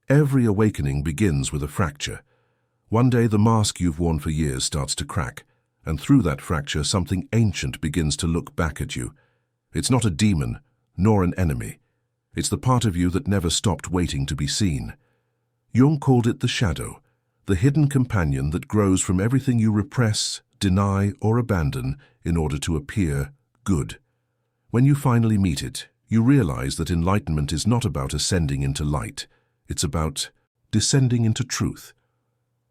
Every awakening begins with a fracture. One day the mask you've worn for years starts to crack, and through that fracture something ancient begins to look back at you. It's not a demon, nor an enemy. It's the part of you that never stopped waiting to be seen. Jung called it the shadow, the hidden companion that grows from everything you repress, deny, or abandon in order to appear good. When you finally meet it, you realize that enlightenment is not about ascending into light. It's about descending into truth.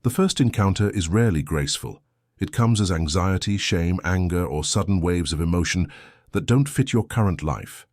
The first encounter is rarely graceful. It comes as anxiety, shame, anger, or sudden waves of emotion that don't fit your current life.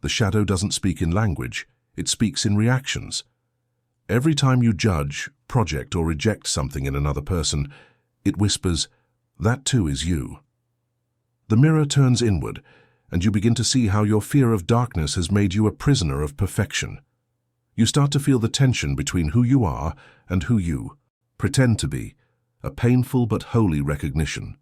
The shadow doesn't speak in language, it speaks in reactions. Every time you judge, project, or reject something in another person, it whispers, "That too is you." The mirror turns inward, and you begin to see how your fear of darkness has made you a prisoner of perfection. You start to feel the tension between who you are and who you pretend to be, a painful but holy recognition.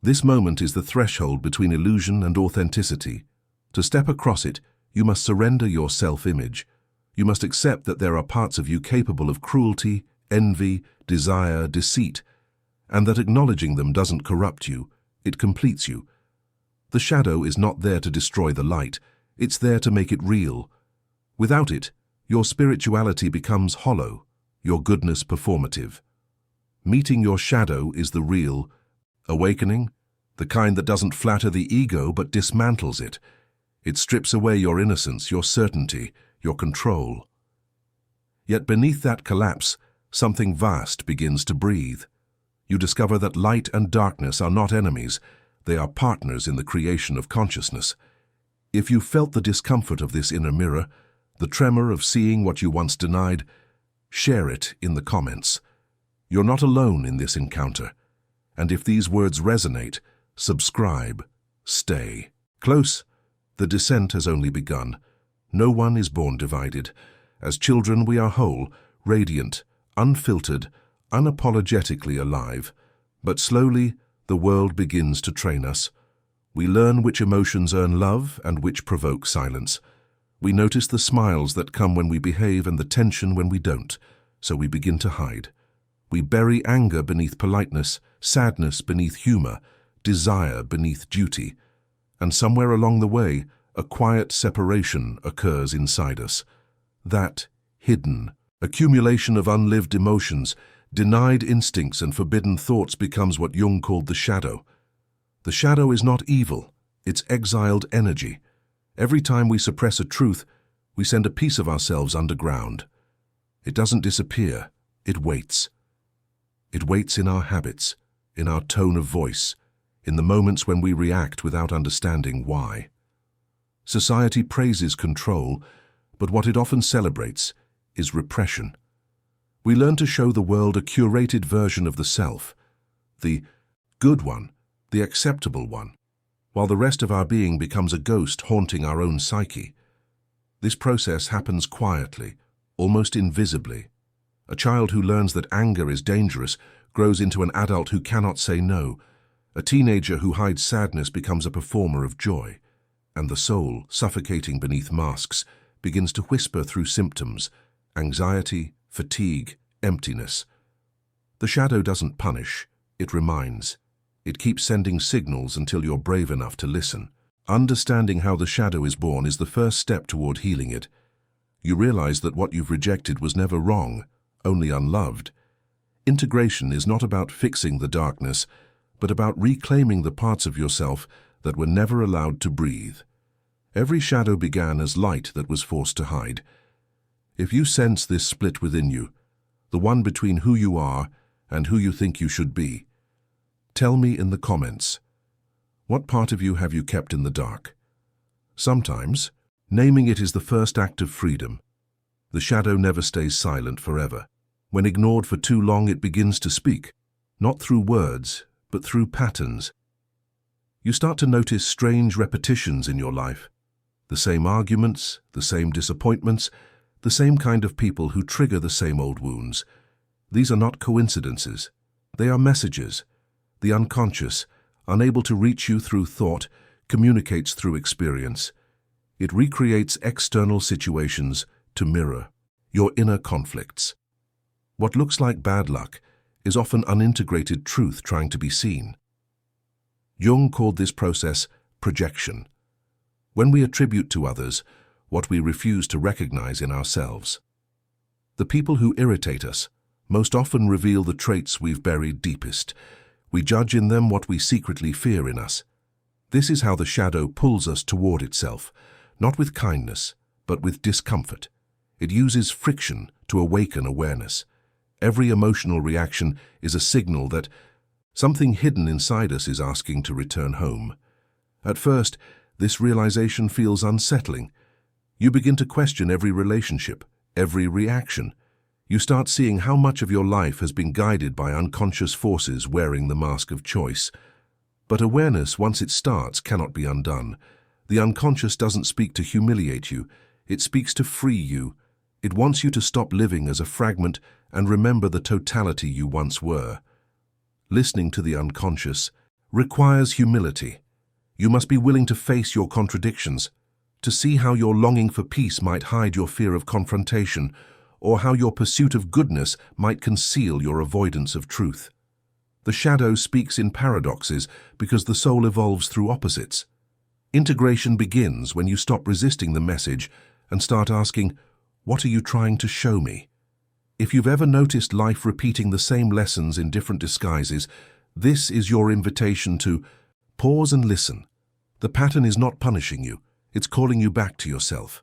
This moment is the threshold between illusion and authenticity. To step across it, you must surrender your self-image. You must accept that there are parts of you capable of cruelty, envy, desire, deceit, and that acknowledging them doesn't corrupt you, it completes you. The shadow is not there to destroy the light, it's there to make it real. Without it, your spirituality becomes hollow, your goodness performative. Meeting your shadow is the real awakening, the kind that doesn't flatter the ego but dismantles it. It strips away your innocence, your certainty, your control. Yet beneath that collapse, something vast begins to breathe. You discover that light and darkness are not enemies, they are partners in the creation of consciousness. If you felt the discomfort of this inner mirror, the tremor of seeing what you once denied, share it in the comments. You're not alone in this encounter. And if these words resonate, subscribe, stay. Close, the descent has only begun. No one is born divided. As children we are whole, radiant, unfiltered, unapologetically alive. But slowly, the world begins to train us. We learn which emotions earn love and which provoke silence. We notice the smiles that come when we behave and the tension when we don't, so we begin to hide. We bury anger beneath politeness, sadness beneath humor, desire beneath duty. And somewhere along the way, a quiet separation occurs inside us. That hidden accumulation of unlived emotions, denied instincts and forbidden thoughts becomes what Jung called the shadow. The shadow is not evil, it's exiled energy. Every time we suppress a truth, we send a piece of ourselves underground. It doesn't disappear, it waits. It waits in our habits, in our tone of voice, in the moments when we react without understanding why. Society praises control, but what it often celebrates is repression. We learn to show the world a curated version of the self, the good one, the acceptable one, while the rest of our being becomes a ghost haunting our own psyche. This process happens quietly, almost invisibly. A child who learns that anger is dangerous grows into an adult who cannot say no. A teenager who hides sadness becomes a performer of joy. And the soul, suffocating beneath masks, begins to whisper through symptoms, anxiety, fatigue, emptiness. The shadow doesn't punish, it reminds. It keeps sending signals until you're brave enough to listen. Understanding how the shadow is born is the first step toward healing it. You realize that what you've rejected was never wrong, only unloved. Integration is not about fixing the darkness, but about reclaiming the parts of yourself that were never allowed to breathe. Every shadow began as light that was forced to hide. If you sense this split within you, the one between who you are and who you think you should be, tell me in the comments. What part of you have you kept in the dark? Sometimes, naming it is the first act of freedom. The shadow never stays silent forever. When ignored for too long, it begins to speak, not through words, but through patterns. You start to notice strange repetitions in your life. The same arguments, the same disappointments, the same kind of people who trigger the same old wounds. These are not coincidences. They are messages. The unconscious, unable to reach you through thought, communicates through experience. It recreates external situations to mirror. your inner conflicts. What looks like bad luck is often unintegrated truth trying to be seen. Jung called this process projection, when we attribute to others what we refuse to recognize in ourselves. The people who irritate us most often reveal the traits we've buried deepest. We judge in them what we secretly fear in us. This is how the shadow pulls us toward itself, not with kindness, but with discomfort. It uses friction to awaken awareness. Every emotional reaction is a signal that something hidden inside us is asking to return home. At first, this realization feels unsettling. You begin to question every relationship, every reaction. You start seeing how much of your life has been guided by unconscious forces wearing the mask of choice. But awareness, once it starts, cannot be undone. The unconscious doesn't speak to humiliate you. It speaks to free you. It wants you to stop living as a fragment and remember the totality you once were. Listening to the unconscious requires humility. You must be willing to face your contradictions, to see how your longing for peace might hide your fear of confrontation, or how your pursuit of goodness might conceal your avoidance of truth. The shadow speaks in paradoxes because the soul evolves through opposites. Integration begins when you stop resisting the message and start asking, "What are you trying to show me?" If you've ever noticed life repeating the same lessons in different disguises, this is your invitation to pause and listen. The pattern is not punishing you, it's calling you back to yourself.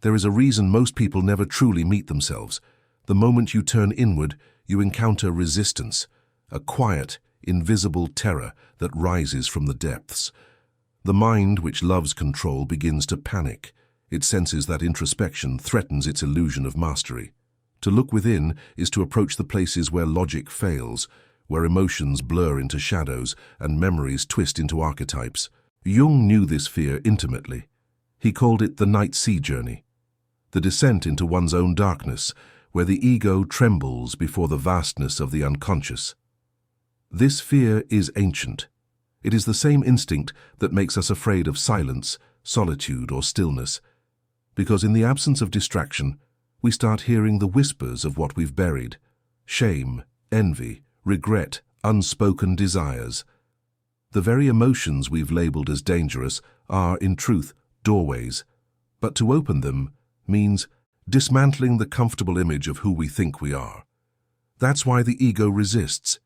There is a reason most people never truly meet themselves. The moment you turn inward, you encounter resistance, a quiet, invisible terror that rises from the depths. The mind, which loves control, begins to panic. It senses that introspection threatens its illusion of mastery. To look within is to approach the places where logic fails, where emotions blur into shadows and memories twist into archetypes. Jung knew this fear intimately. He called it the night sea journey, the descent into one's own darkness, where the ego trembles before the vastness of the unconscious. This fear is ancient. It is the same instinct that makes us afraid of silence, solitude, or stillness, because in the absence of distraction, we start hearing the whispers of what we've buried: shame, envy, regret, unspoken desires. The very emotions we've labeled as dangerous are, in truth, doorways, but to open them means dismantling the comfortable image of who we think we are. That's why the ego resists.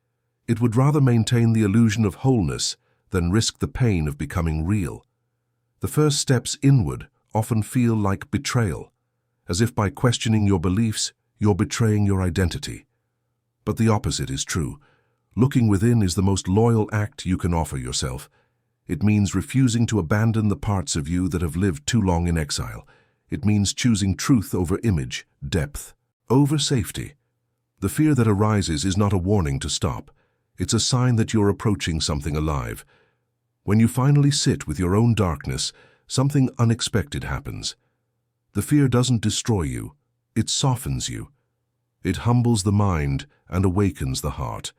It would rather maintain the illusion of wholeness than risk the pain of becoming real. The first steps inward often feel like betrayal, as if by questioning your beliefs, you're betraying your identity. But the opposite is true. Looking within is the most loyal act you can offer yourself. It means refusing to abandon the parts of you that have lived too long in exile. It means choosing truth over image, depth over safety. The fear that arises is not a warning to stop. It's a sign that you're approaching something alive. When you finally sit with your own darkness, something unexpected happens. The fear doesn't destroy you, it softens you. It humbles the mind and awakens the heart.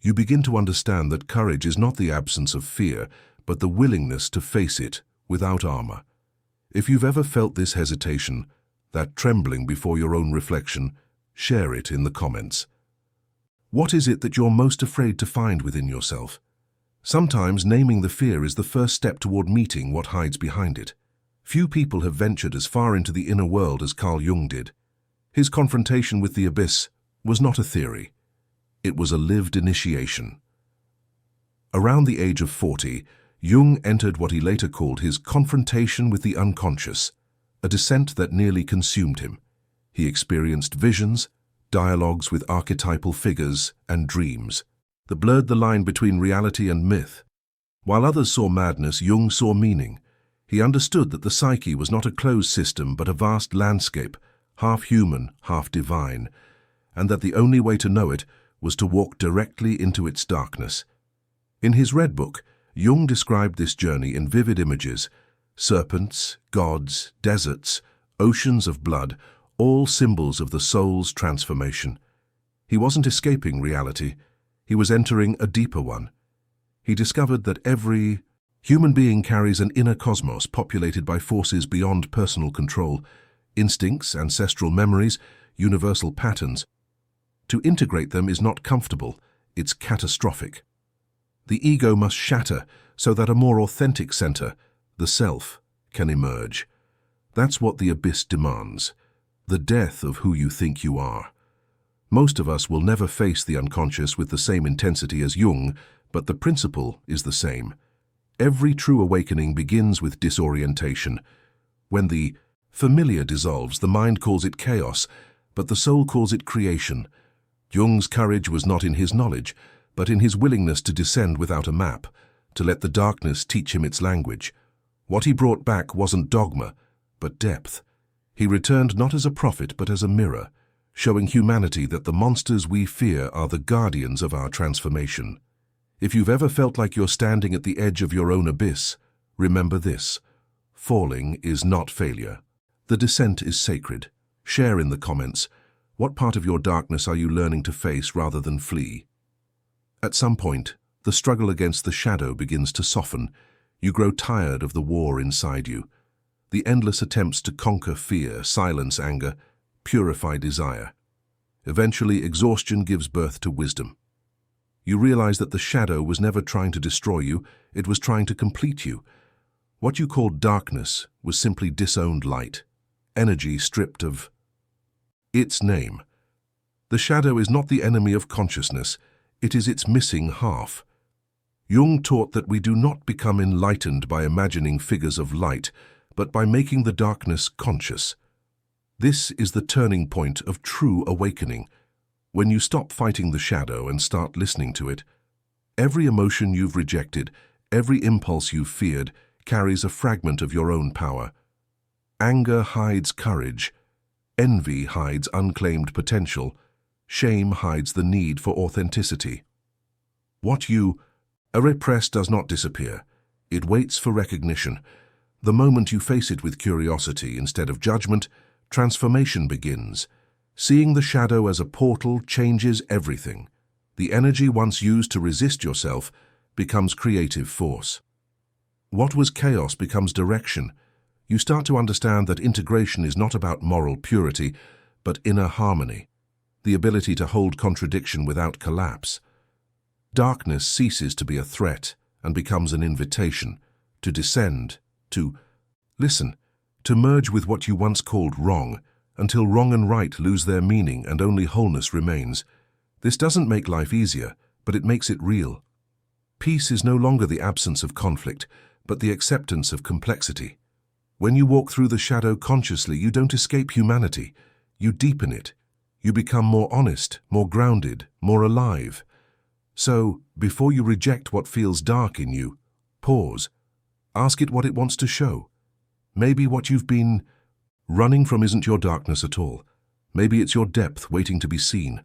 You begin to understand that courage is not the absence of fear, but the willingness to face it without armor. If you've ever felt this hesitation, that trembling before your own reflection, share it in the comments. What is it that you're most afraid to find within yourself? Sometimes naming the fear is the first step toward meeting what hides behind it. Few people have ventured as far into the inner world as Carl Jung did. His confrontation with the abyss was not a theory. It was a lived initiation. Around the age of 40, Jung entered what he later called his confrontation with the unconscious, a descent that nearly consumed him. He experienced visions, dialogues with archetypal figures, and dreams that blurred the line between reality and myth. While others saw madness, Jung saw meaning. He understood that the psyche was not a closed system but a vast landscape, half human, half divine, and that the only way to know it was to walk directly into its darkness. In his Red Book, Jung described this journey in vivid images: serpents, gods, deserts, oceans of blood, all symbols of the soul's transformation. He wasn't escaping reality, he was entering a deeper one. He discovered that every human being carries an inner cosmos populated by forces beyond personal control. instincts, ancestral memories, universal patterns. To integrate them is not comfortable, it's catastrophic. The ego must shatter so that a more authentic center, the self, can emerge. That's what the abyss demands, the death of who you think you are. Most of us will never face the unconscious with the same intensity as Jung, but the principle is the same. Every true awakening begins with disorientation. When the familiar dissolves, the mind calls it chaos, but the soul calls it creation. Jung's courage was not in his knowledge, but in his willingness to descend without a map, to let the darkness teach him its language. What he brought back wasn't dogma, but depth. He returned not as a prophet, but as a mirror, showing humanity that the monsters we fear are the guardians of our transformation. If you've ever felt like you're standing at the edge of your own abyss, remember this: falling is not failure. The descent is sacred. Share in the comments. What part of your darkness are you learning to face rather than flee? At some point, the struggle against the shadow begins to soften. You grow tired of the war inside you. The endless attempts to conquer fear, silence anger, purify desire. Eventually, exhaustion gives birth to wisdom. You realize that the shadow was never trying to destroy you, it was trying to complete you. What you called darkness was simply disowned light, energy stripped of its name. The shadow is not the enemy of consciousness, it is its missing half. Jung taught that we do not become enlightened by imagining figures of light, but by making the darkness conscious. This is the turning point of true awakening. When you stop fighting the shadow and start listening to it, every emotion you've rejected, every impulse you've feared, carries a fragment of your own power. Anger hides courage, envy hides unclaimed potential, shame hides the need for authenticity. What you repress does not disappear. It waits for recognition. The moment you face it with curiosity instead of judgment, transformation begins. Seeing the shadow as a portal changes everything. The energy once used to resist yourself becomes creative force. What was chaos becomes direction. You start to understand that integration is not about moral purity, but inner harmony, the ability to hold contradiction without collapse. Darkness ceases to be a threat and becomes an invitation to descend, to listen, to merge with what you once called wrong, until wrong and right lose their meaning and only wholeness remains. This doesn't make life easier, but it makes it real. Peace is no longer the absence of conflict, but the acceptance of complexity. When you walk through the shadow consciously, you don't escape humanity. You deepen it. You become more honest, more grounded, more alive. So, before you reject what feels dark in you, pause. Ask it what it wants to show. Maybe what you've been running from isn't your darkness at all. Maybe it's your depth waiting to be seen.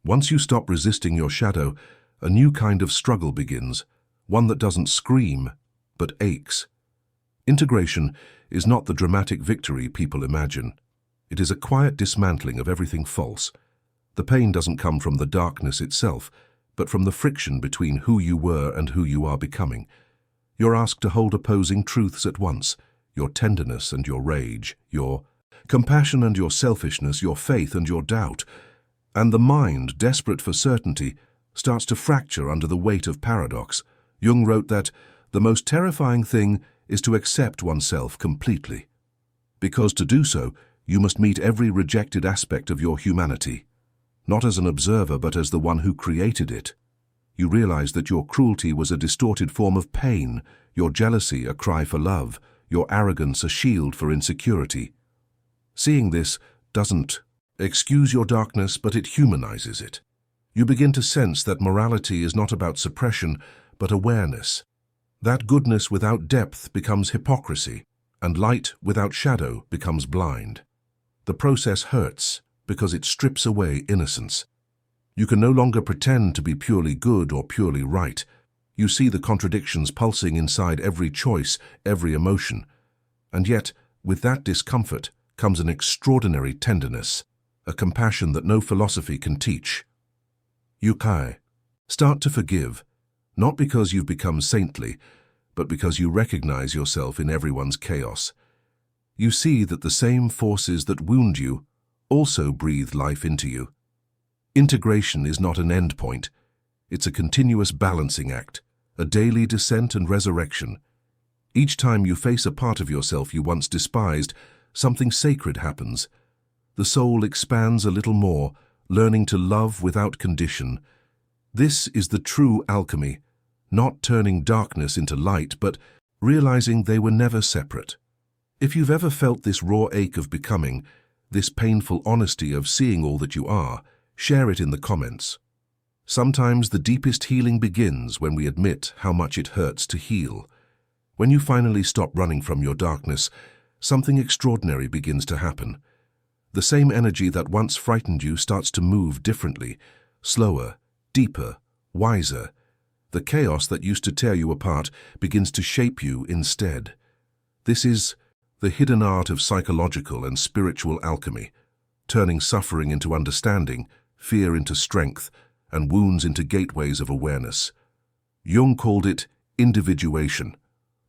Once you stop resisting your shadow, a new kind of struggle begins, one that doesn't scream, but aches. Integration is not the dramatic victory people imagine. It is a quiet dismantling of everything false. The pain doesn't come from the darkness itself, but from the friction between who you were and who you are becoming. You're asked to hold opposing truths at once, your tenderness and your rage, your compassion and your selfishness, your faith and your doubt. And the mind, desperate for certainty, starts to fracture under the weight of paradox. Jung wrote that the most terrifying thing is to accept oneself completely. Because to do so, you must meet every rejected aspect of your humanity, not as an observer but as the one who created it. You realize that your cruelty was a distorted form of pain, your jealousy a cry for love, your arrogance a shield for insecurity. Seeing this doesn't excuse your darkness, but it humanizes it. You begin to sense that morality is not about suppression, but awareness. That goodness without depth becomes hypocrisy, and light without shadow becomes blind. The process hurts because it strips away innocence. You can no longer pretend to be purely good or purely right. You see the contradictions pulsing inside every choice, every emotion. And yet, with that discomfort comes an extraordinary tenderness, a compassion that no philosophy can teach. Start to forgive, not because you've become saintly, but because you recognize yourself in everyone's chaos. You see that the same forces that wound you also breathe life into you. Integration is not an endpoint. It's a continuous balancing act, a daily descent and resurrection. Each time you face a part of yourself you once despised, something sacred happens. The soul expands a little more, learning to love without condition. This is the true alchemy, not turning darkness into light, but realizing they were never separate. If you've ever felt this raw ache of becoming, this painful honesty of seeing all that you are, share it in the comments. Sometimes the deepest healing begins when we admit how much it hurts to heal. When you finally stop running from your darkness, something extraordinary begins to happen. The same energy that once frightened you starts to move differently, slower, deeper, wiser. The chaos that used to tear you apart begins to shape you instead. This is the hidden art of psychological and spiritual alchemy, turning suffering into understanding, fear into strength, and wounds into gateways of awareness. Jung called it individuation,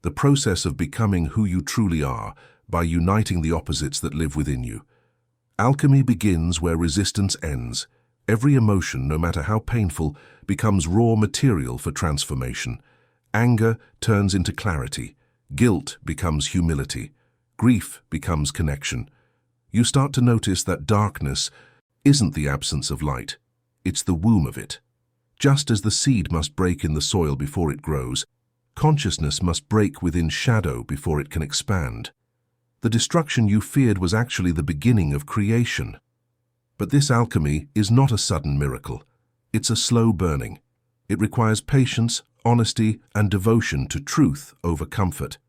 the process of becoming who you truly are by uniting the opposites that live within you. Alchemy begins where resistance ends. Every emotion, no matter how painful, becomes raw material for transformation. Anger turns into clarity. Guilt becomes humility. Grief becomes connection. You start to notice that darkness isn't the absence of light. It's the womb of it. Just as the seed must break in the soil before it grows, consciousness must break within shadow before it can expand. The destruction you feared was actually the beginning of creation. But this alchemy is not a sudden miracle. It's a slow burning. It requires patience, honesty, and devotion to truth over comfort.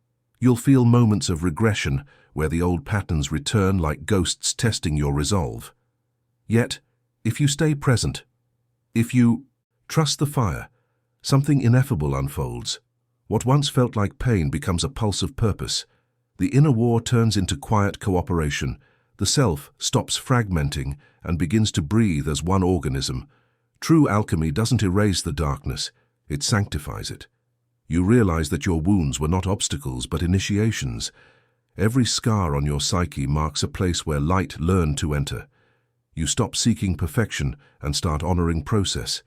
You'll feel moments of regression where the old patterns return like ghosts testing your resolve. Yet, if you stay present, if you trust the fire, something ineffable unfolds. What once felt like pain becomes a pulse of purpose. The inner war turns into quiet cooperation. The self stops fragmenting and begins to breathe as one organism. True alchemy doesn't erase the darkness, it sanctifies it. You realize that your wounds were not obstacles but initiations. Every scar on your psyche marks a place where light learned to enter. You stop seeking perfection and start honoring process.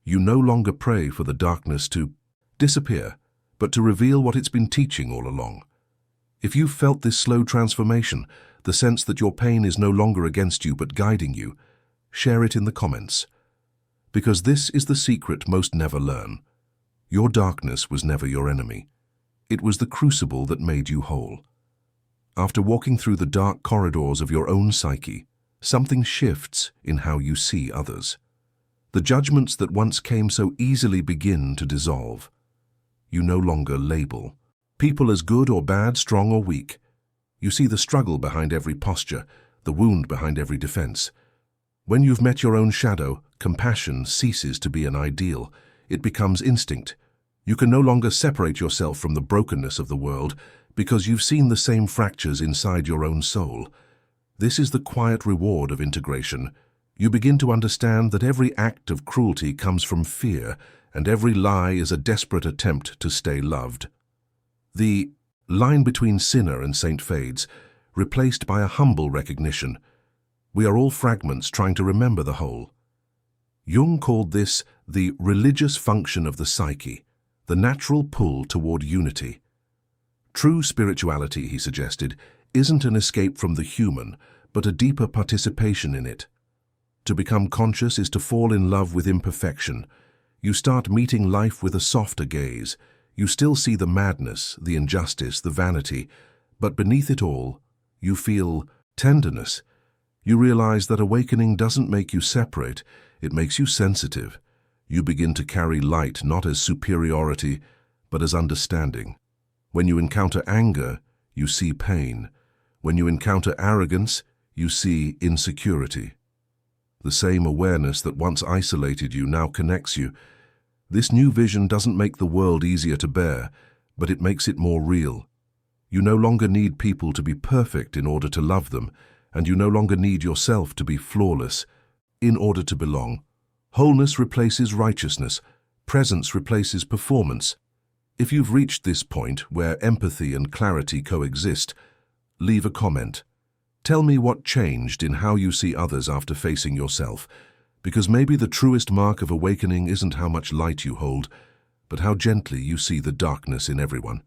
You no longer pray for the darkness to disappear, but to reveal what it's been teaching all along. If you've felt this slow transformation, the sense that your pain is no longer against you but guiding you, share it in the comments. Because this is the secret most never learn. Your darkness was never your enemy. It was the crucible that made you whole. After walking through the dark corridors of your own psyche, something shifts in how you see others. The judgments that once came so easily begin to dissolve. You no longer label people as good or bad, strong or weak. You see the struggle behind every posture, the wound behind every defense. When you've met your own shadow, compassion ceases to be an ideal. It becomes instinct. You can no longer separate yourself from the brokenness of the world because you've seen the same fractures inside your own soul. This is the quiet reward of integration. You begin to understand that every act of cruelty comes from fear, and every lie is a desperate attempt to stay loved. The line between sinner and saint fades, replaced by a humble recognition. We are all fragments trying to remember the whole. Jung called this the religious function of the psyche, the natural pull toward unity. True spirituality, he suggested, isn't an escape from the human, but a deeper participation in it. To become conscious is to fall in love with imperfection. You start meeting life with a softer gaze. You still see the madness, the injustice, the vanity, but beneath it all, you feel tenderness. You realize that awakening doesn't make you separate, it makes you sensitive. You begin to carry light not as superiority, but as understanding. When you encounter anger, you see pain. When you encounter arrogance, you see insecurity. The same awareness that once isolated you now connects you. This new vision doesn't make the world easier to bear, but it makes it more real. You no longer need people to be perfect in order to love them, and you no longer need yourself to be flawless in order to belong. Wholeness replaces righteousness. Presence replaces performance. If you've reached this point where empathy and clarity coexist, Leave a comment. Tell me what changed in how you see others after facing yourself, because maybe the truest mark of awakening isn't how much light you hold, but how gently you see the darkness in everyone.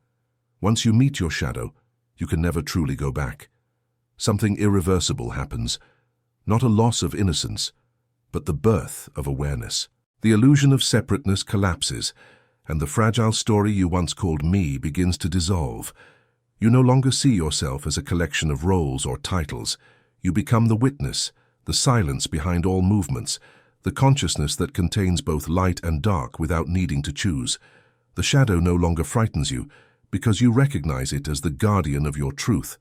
Once you meet your shadow, you can never truly go back. Something irreversible happens, not a loss of innocence, but the birth of awareness. The illusion of separateness collapses, and the fragile story you once called me begins to dissolve. You no longer see yourself as a collection of roles or titles. You become the witness, the silence behind all movements, the consciousness that contains both light and dark without needing to choose. The shadow no longer frightens you, because you recognize it as the guardian of your truth.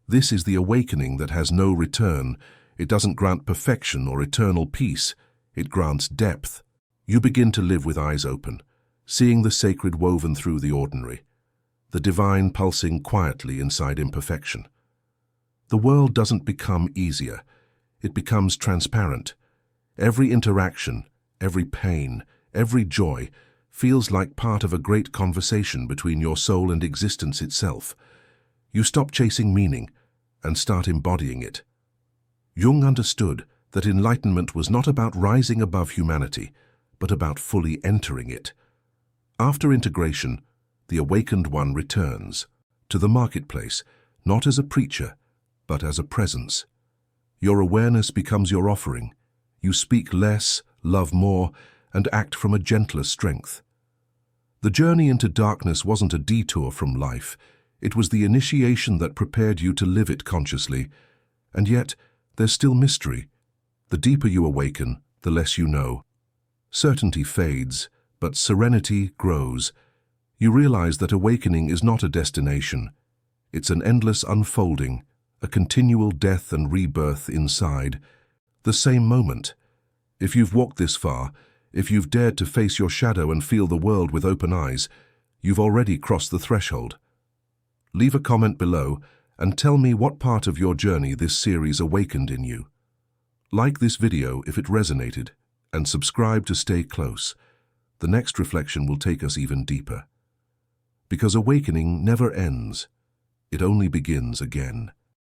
This is the awakening that has no return. It doesn't grant perfection or eternal peace. It grants depth. You begin to live with eyes open, seeing the sacred woven through the ordinary, the divine pulsing quietly inside imperfection. The world doesn't become easier. It becomes transparent. Every interaction, every pain, every joy feels like part of a great conversation between your soul and existence itself. You stop chasing meaning and start embodying it. Jung understood that enlightenment was not about rising above humanity, but about fully entering it. After integration, the awakened one returns to the marketplace, not as a preacher, but as a presence. Your awareness becomes your offering. You speak less, love more, and act from a gentler strength. The journey into darkness wasn't a detour from life. It was the initiation that prepared you to live it consciously. And yet, there's still mystery. The deeper you awaken, the less you know. Certainty fades, but serenity grows. You realize that awakening is not a destination. It's an endless unfolding, a continual death and rebirth inside. The same moment. If you've walked this far, if you've dared to face your shadow and feel the world with open eyes, you've already crossed the threshold. Leave a comment below and tell me what part of your journey this series awakened in you. Like this video if it resonated, and subscribe to stay close. The next reflection will take us even deeper. Because awakening never ends. It only begins again.